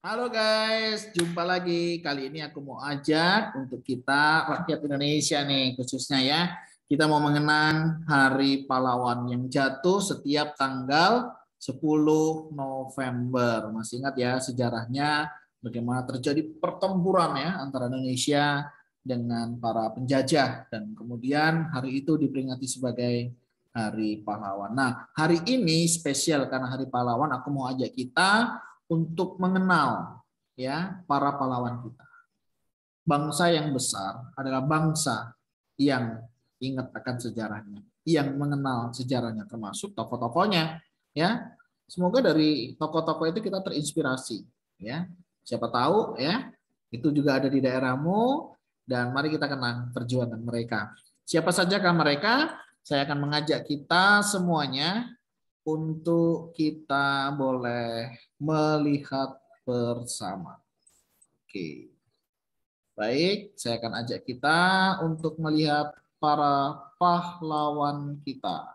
Halo guys, jumpa lagi. Kali ini aku mau ajak untuk kita rakyat Indonesia nih khususnya ya. Kita mau mengenang Hari Pahlawan yang jatuh setiap tanggal 10 November. Masih ingat ya sejarahnya bagaimana terjadi pertempuran ya antara Indonesia dengan para penjajah dan kemudian hari itu diperingati sebagai Hari Pahlawan. Nah, hari ini spesial karena Hari Pahlawan aku mau ajak kita untuk mengenal ya para pahlawan kita. Bangsa yang besar adalah bangsa yang ingat akan sejarahnya, yang mengenal sejarahnya termasuk tokoh-tokohnya ya. Semoga dari tokoh-tokoh itu kita terinspirasi ya. Siapa tahu ya itu juga ada di daerahmu dan mari kita kenang perjuangan mereka. Siapa sajakah mereka? Saya akan mengajak kita semuanya untuk kita boleh melihat bersama. Oke. Baik, saya akan ajak kita untuk melihat para pahlawan kita.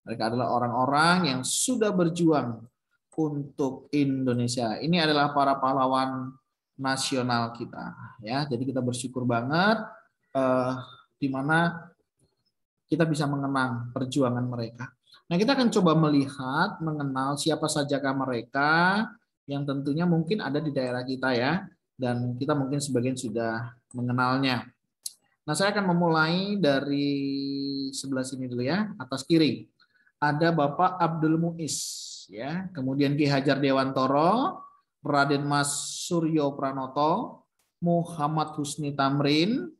Mereka adalah orang-orang yang sudah berjuang untuk Indonesia. Ini adalah para pahlawan nasional kita, ya. Jadi kita bersyukur banget di mana kita bisa mengenang perjuangan mereka. Nah, kita akan coba melihat, mengenal siapa sajakah mereka yang tentunya mungkin ada di daerah kita ya, dan kita mungkin sebagian sudah mengenalnya. Nah, saya akan memulai dari sebelah sini dulu ya, atas kiri. Ada Bapak Abdul Muiz, ya, kemudian Ki Hajar Dewantoro, Raden Mas Suryo Pranoto, Muhammad Husni Tamrin,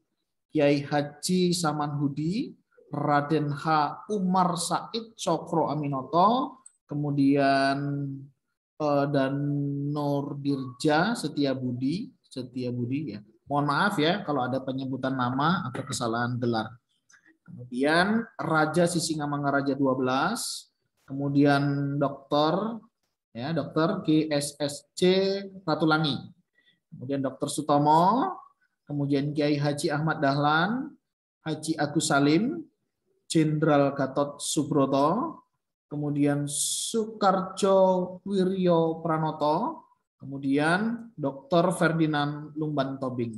Kiai Haji Samanhudi, Raden H. Umar Said Cokro Aminoto, kemudian dan Nurdirja Setiabudi ya. Mohon maaf ya kalau ada penyebutan nama atau kesalahan gelar. Kemudian Raja Sisingamangaraja 12, kemudian Dokter GSSC Ratulangi, kemudian Dokter Sutomo, kemudian Kiai Haji Ahmad Dahlan, Haji Agus Salim, Jenderal Gatot Subroto, kemudian Soekarjo Wiryo Pranoto, kemudian Dr. Ferdinand Lumban Tobing.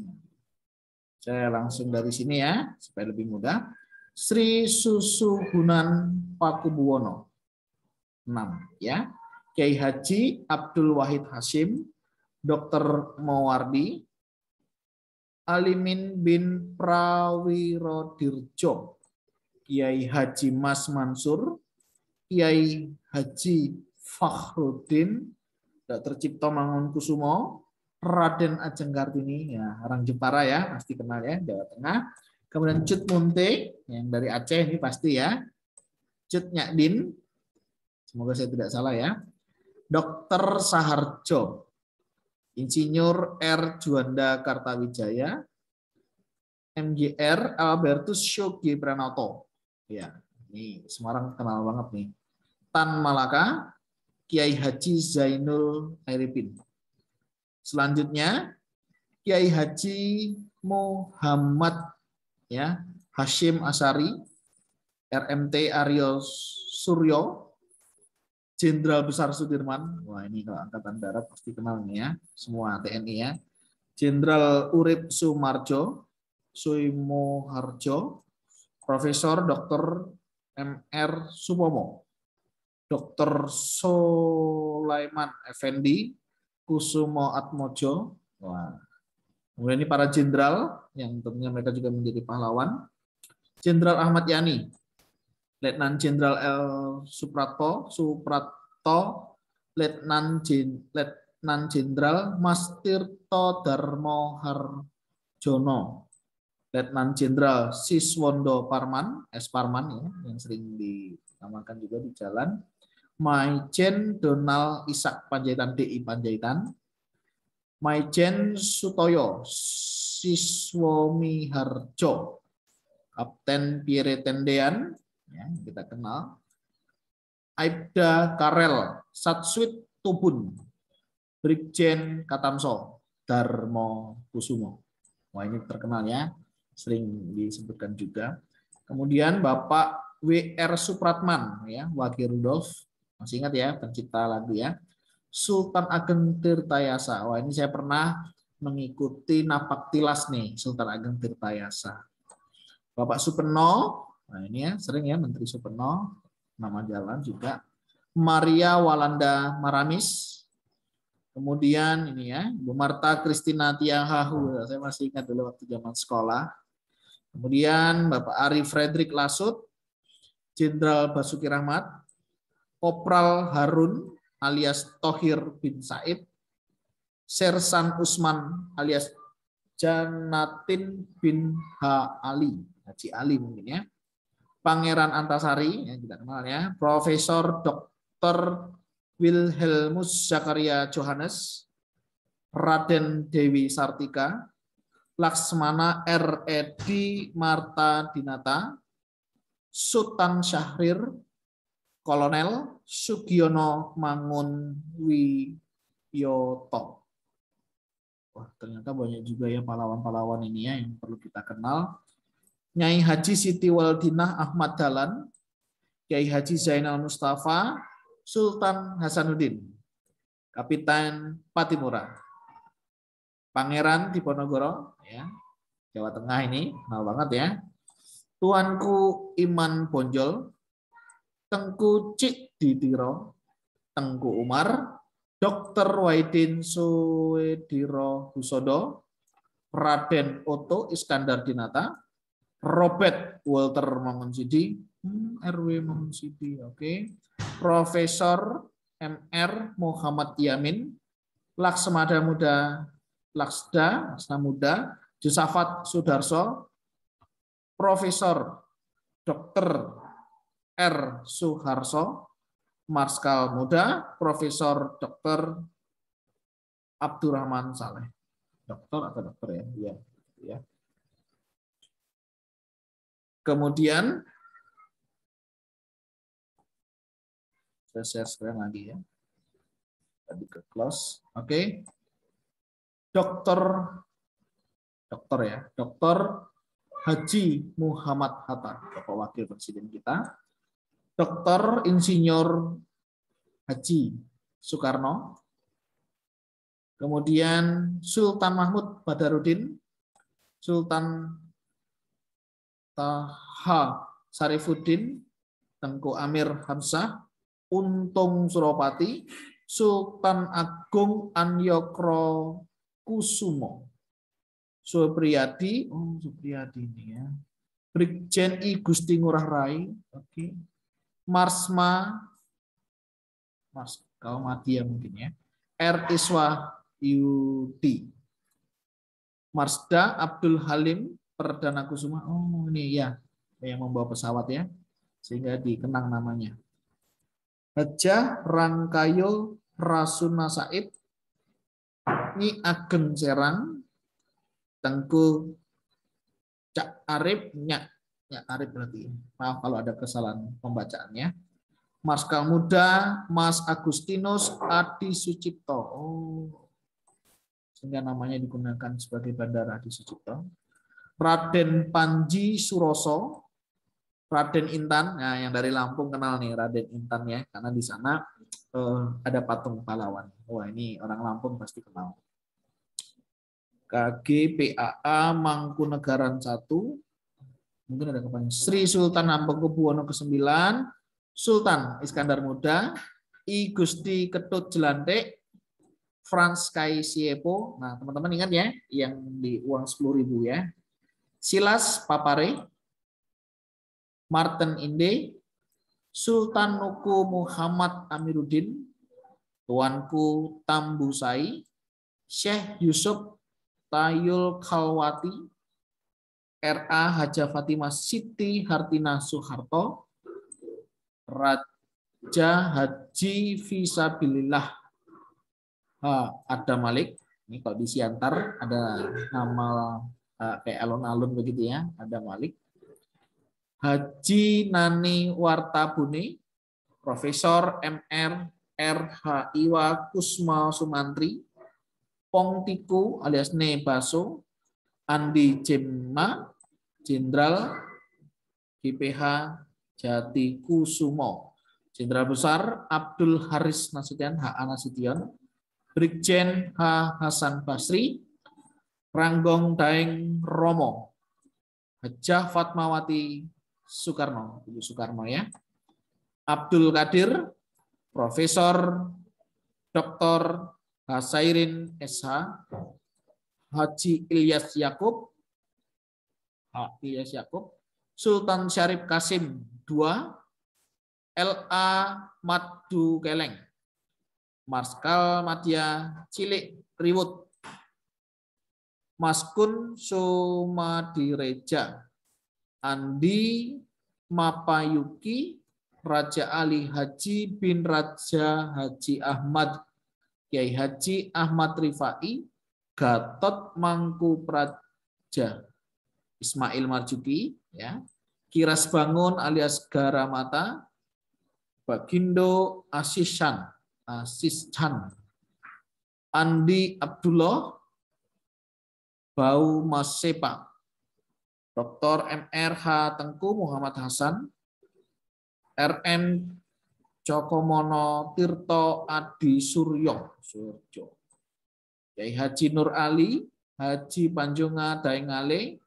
Saya langsung dari sini ya, supaya lebih mudah. Sri Susuhunan Pakubuwono, 6 ya. Kiai Haji Abdul Wahid Hashim, Dr. Mawardi, Alimin bin Prawirodirjo, Kiai Haji Mas Mansur, Kiai Haji Fakhruddin, Dr. Cipto Mangunkusumo, Raden Ajeng Kartini, ya orang Jepara ya, pasti kenal ya, Jawa Tengah. Kemudian Cut Munte, yang dari Aceh ini pasti ya. Cut Nyakdin, semoga saya tidak salah ya. Dr. Saharjo, Insinyur R. Juanda Kartawijaya, MGR Albertus Shogi Pranoto. Ya, ini Semarang kenal banget nih. Tan Malaka, Kiai Haji Zainul Arifin. Selanjutnya Kiai Haji Muhammad ya, Hashim Asari, RMT Aryo Suryo, Jenderal Besar Sudirman. Wah, ini kalau Angkatan Darat pasti kenal nih ya, semua TNI ya. Jenderal Urip Sumarjo, Suimo Harjo, Profesor Dr. MR Supomo, Dr. Sulaiman Effendi, Kusumo Atmojo. Wah. Kemudian ini para jenderal yang tentunya mereka juga menjadi pahlawan. Jenderal Ahmad Yani, Letnan Jenderal L. Supratto, Letnan Jenderal Mas Tirto Darmo Harjono, Letnan Jenderal Siswondo Parman, S. Parman ya, yang sering dinamakan juga di jalan. Maijen Donald Ishak Panjaitan, DI Panjaitan. Maijen Sutoyo Siswomi Harjo, Kapten Pierre Tendean, ya, kita kenal. Aibda Karel Satswit Tubun, Brigjen Katamso Darmo Kusumo. Wah, ini terkenal ya, sering disebutkan juga. Kemudian Bapak W.R. Supratman, ya, Wage Rudolf, masih ingat ya, pencipta lagu ya. Sultan Ageng Tirtayasa. Wah, ini saya pernah mengikuti napak tilas nih, Sultan Ageng Tirtayasa. Bapak Supeno, nah ini ya sering ya Menteri Supeno, nama jalan juga. Maria Walanda Maramis. Kemudian ini ya, Bu Marta Kristina Tiahahu, saya masih ingat dulu waktu zaman sekolah. Kemudian Bapak Ari Frederick Lasut, Jenderal Basuki Rahmat, Kopral Harun alias Thohir bin Said, Sersan Usman alias Janatin bin Ali, Haji Ali mungkin ya, Pangeran Antasari, yang kita kenal ya, Profesor Dr. Wilhelmus Zakaria Johannes, Raden Dewi Sartika, Laksmana R.E.D. Marta Dinata, Sultan Syahrir, Kolonel Sugiono Mangun Wiyoto. Wah, ternyata banyak juga ya pahlawan-pahlawan ini ya yang perlu kita kenal. Nyai Haji Siti Waldinah Ahmad Dahlan, Kiai Haji Zainal Mustafa, Sultan Hasanuddin, Kapitan Patimura, Pangeran Diponegoro, ya, Jawa Tengah ini, kenal banget ya. Tuanku Iman Bonjol, Tengku Cik Didiro, Tengku Umar, Dr. Wahidin Suwediro Husodo, Raden Oto Iskandar Dinata, Robert Walter Mangonsidi, RW Mangonsidi, oke. Profesor MR Muhammad Yamin, Laksmada Muda Laksda Muda, Josafat Sudarso, Profesor Dr. R. Suharso, Marskal Muda, Profesor Dr. Abdurrahman Saleh. Dokter atau dokter ya? Iya, ya. Kemudian saya share screen lagi ya. Tadi ke close. Oke. Dokter ya, Dr. Haji Muhammad Hatta, Bapak Wakil Presiden kita. Dr. Insinyur Haji Soekarno. Kemudian Sultan Mahmud Badarudin, Sultan Taha Sarifuddin, Tengku Amir Hamzah, Untung Suropati, Sultan Agung Anyokro Kusumo, Supriyadi, Supriyadi ini ya, Brigjen I Gusti Ngurah Rai, oke, Marsma Madia mungkin ya, R. Iswa Yudi, Marsda Abdul Halim Perdana Kusuma, ini ya, yang membawa pesawat ya, sehingga dikenang namanya. Hajah Rangkayo Rasuna Said, Nyi Ageng Serang, Tengku Cak Arif, Nyak Arif berarti. Maaf kalau ada kesalahan pembacaannya. Marskal Muda Mas Agustinus Adi Sucipto. Sehingga namanya digunakan sebagai Bandara Adi Sucipto. Raden Panji Suroso, Raden Intan, nah yang dari Lampung kenal nih Raden Intan ya, karena di sana ada patung pahlawan. Wah, ini orang Lampung pasti kenal. KGPAA Mangkunegaran 1, mungkin ada kepanjangan. Sri Sultan Hamengkubuwono ke-9, Sultan Iskandar Muda, I Gusti Ketut Jelantik, Frans Kai Siepo. Nah, teman-teman ingat ya, yang di uang 10.000 ya. Silas Papare, Martin Inde, Sultan Nuku Muhammad Amiruddin, Tuanku Tambusai, Syekh Yusuf Tayul Khalwati, RA Haja Fatimah Siti Hartina Soeharto, Raja Haji Fisabilillah Adam Malik. Ini kalau di Siantar ada nama kayak alun-alun begitu ya, Adam Malik. Haji Nani Wartabune, Profesor MR RH Iwa Kusma Sumantri, Pongtiku alias Nebaso, Andi Jemma, Jenderal GPH Jati Kusumo. Jenderal Besar Abdul Haris Nasution, H.A. Nasution, Brigjen H. Hasan Basri, Ranggong Daeng Romo, Hajah Fatmawati Soekarno, Ibu Soekarno ya, Abdul Qadir, Profesor Dr. Hasairin SH, Haji Ilyas Yakub, Sultan Syarif Kasim II, L.A. Madu Keleng, Marskal Madya Cilik Riwut, Maskun Sumadireja, Andi Mapayuki, Raja Ali Haji bin Raja Haji Ahmad, Kiai Haji Ahmad Rifai, Gatot Mangku Praja, Ismail Marzuki, ya, Kiras Bangun alias Garamata, Bagindo Asishan, Andi Abdullah, Bau Masepa, Dr. M.R.H. Tengku Muhammad Hasan, R.M. Cokomono Tirto Adi Suryo, Kiai Haji Nur Ali, Haji Panjunga Daeng Ale,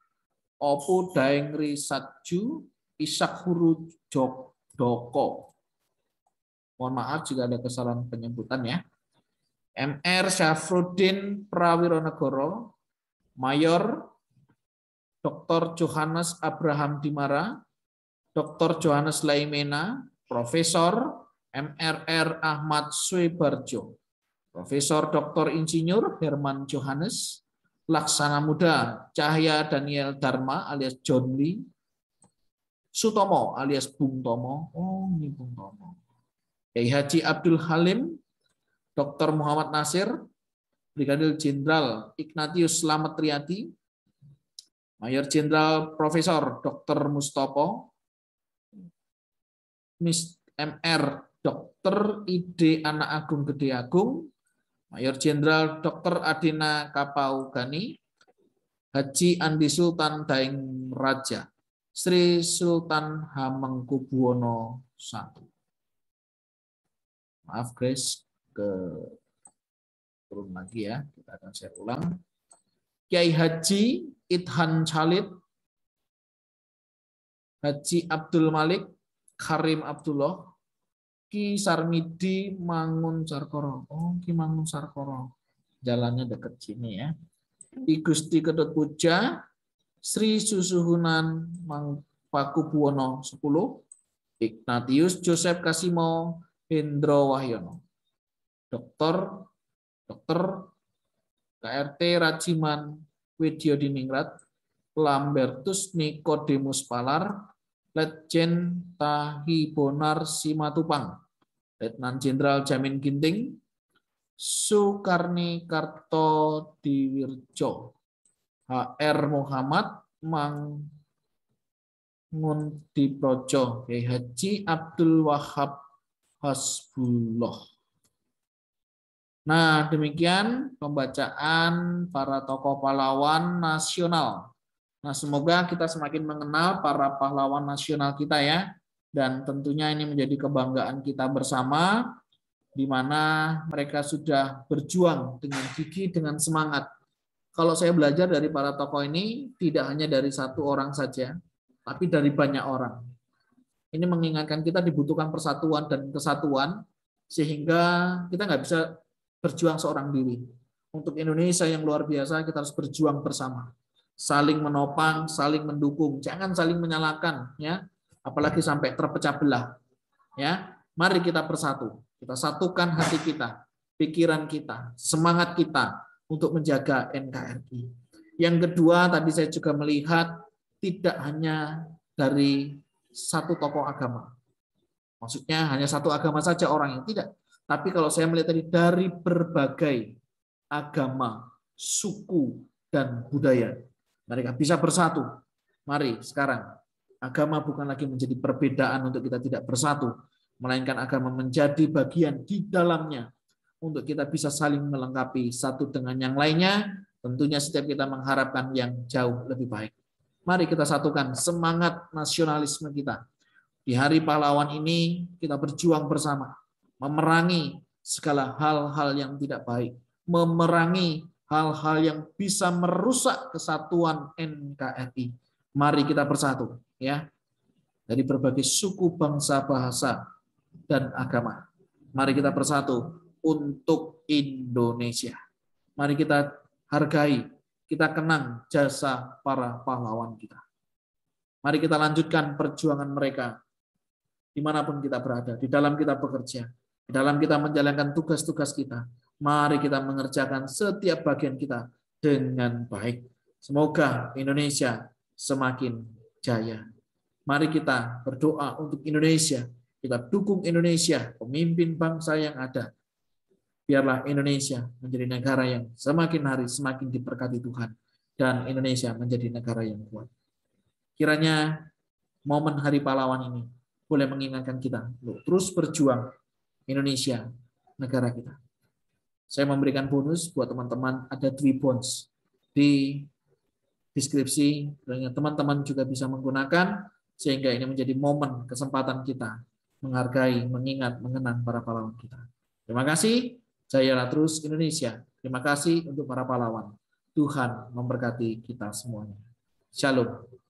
Opu Daeng Risatju, Ishak Huru Doko. Mohon maaf jika ada kesalahan penyebutan ya. M.R. Syafruddin Prawironegoro, Mayor Dr. Johannes Abraham Dimara, Dr. Johannes Laimena, Profesor M.R.R. Ahmad Swebarjo, Profesor Dr. Insinyur Herman Johannes, Laksana Muda Cahya Daniel Dharma alias John Lee, Sutomo alias Bung Tomo, oh ini Bung Tomo, Kiai Haji Abdul Halim, Dr. Muhammad Nasir, Brigadir Jenderal Ignatius Slamet Riyadi, Mayor Jenderal Profesor Dr. Mustopo, Miss MR Dr. ID Anak Agung Gede Agung, Mayor Jenderal Dr. Adina Kapau Gani, Haji Andi Sultan Daeng Raja, Sri Sultan Hamengkubuwono I. Maaf guys, turun lagi ya, kita akan share ulang. Kiai Haji Idhan Khalid, Haji Abdul Malik, Karim Abdullah, Ki Sarmidi Mangun Sarkoro. Oh, Ki Mangun Sarkoro. Jalannya dekat sini ya. I Gusti Ketut Puja, Sri Susuhunan Pakubuwono 10, Ignatius Joseph Kasimo Hendro Wahyono, Dr. KRT Rajiman Widyo Diningrat, Lambertus Nikodemus Palar, Letjen Tahi Bonar Simatupang, Letnan Jenderal Jamin Ginting, Sukarni Karto Diwirjo, HR Muhammad Mangundiprojo, Kiai Haji Abdul Wahab Hasbullah. Nah, demikian pembacaan para tokoh pahlawan nasional. Nah, semoga kita semakin mengenal para pahlawan nasional kita ya. Dan tentunya ini menjadi kebanggaan kita bersama, di mana mereka sudah berjuang dengan gigih, dengan semangat. Kalau saya belajar dari para tokoh ini, tidak hanya dari satu orang saja, tapi dari banyak orang. Ini mengingatkan kita dibutuhkan persatuan dan kesatuan, sehingga kita nggak bisa berjuang seorang diri. Untuk Indonesia yang luar biasa, kita harus berjuang bersama. Saling menopang, saling mendukung, jangan saling menyalahkan, ya. Apalagi sampai terpecah belah. Ya, mari kita bersatu. Kita satukan hati kita, pikiran kita, semangat kita untuk menjaga NKRI. Yang kedua, tadi saya juga melihat tidak hanya dari satu tokoh agama. Maksudnya hanya satu agama saja orang yang tidak. Tapi kalau saya melihat tadi dari berbagai agama, suku, dan budaya. Mereka bisa bersatu. Mari sekarang, agama bukan lagi menjadi perbedaan untuk kita tidak bersatu, melainkan agama menjadi bagian di dalamnya untuk kita bisa saling melengkapi satu dengan yang lainnya. Tentunya setiap kita mengharapkan yang jauh lebih baik. Mari kita satukan semangat nasionalisme kita Di hari pahlawan ini kita berjuang bersama, memerangi segala hal-hal yang tidak baik, memerangi hal-hal yang bisa merusak kesatuan NKRI. Mari kita bersatu, ya, dari berbagai suku, bangsa, bahasa, dan agama. Mari kita bersatu untuk Indonesia. Mari kita hargai, kita kenang jasa para pahlawan kita. Mari kita lanjutkan perjuangan mereka dimanapun kita berada, di dalam kita bekerja, di dalam kita menjalankan tugas-tugas kita. Mari kita mengerjakan setiap bagian kita dengan baik. Semoga Indonesia semakin jaya. Mari kita berdoa untuk Indonesia. Kita dukung Indonesia, pemimpin bangsa yang ada. Biarlah Indonesia menjadi negara yang semakin hari semakin diberkati Tuhan. Dan Indonesia menjadi negara yang kuat. Kiranya momen Hari Pahlawan ini boleh mengingatkan kita untuk terus berjuang Indonesia, negara kita. Saya memberikan bonus buat teman-teman, ada 3 bonds di deskripsi, teman-teman juga bisa menggunakan, sehingga ini menjadi momen kesempatan kita menghargai, mengingat, mengenang para pahlawan kita. Terima kasih, jayalah terus Indonesia. Terima kasih untuk para pahlawan. Tuhan memberkati kita semuanya. Shalom.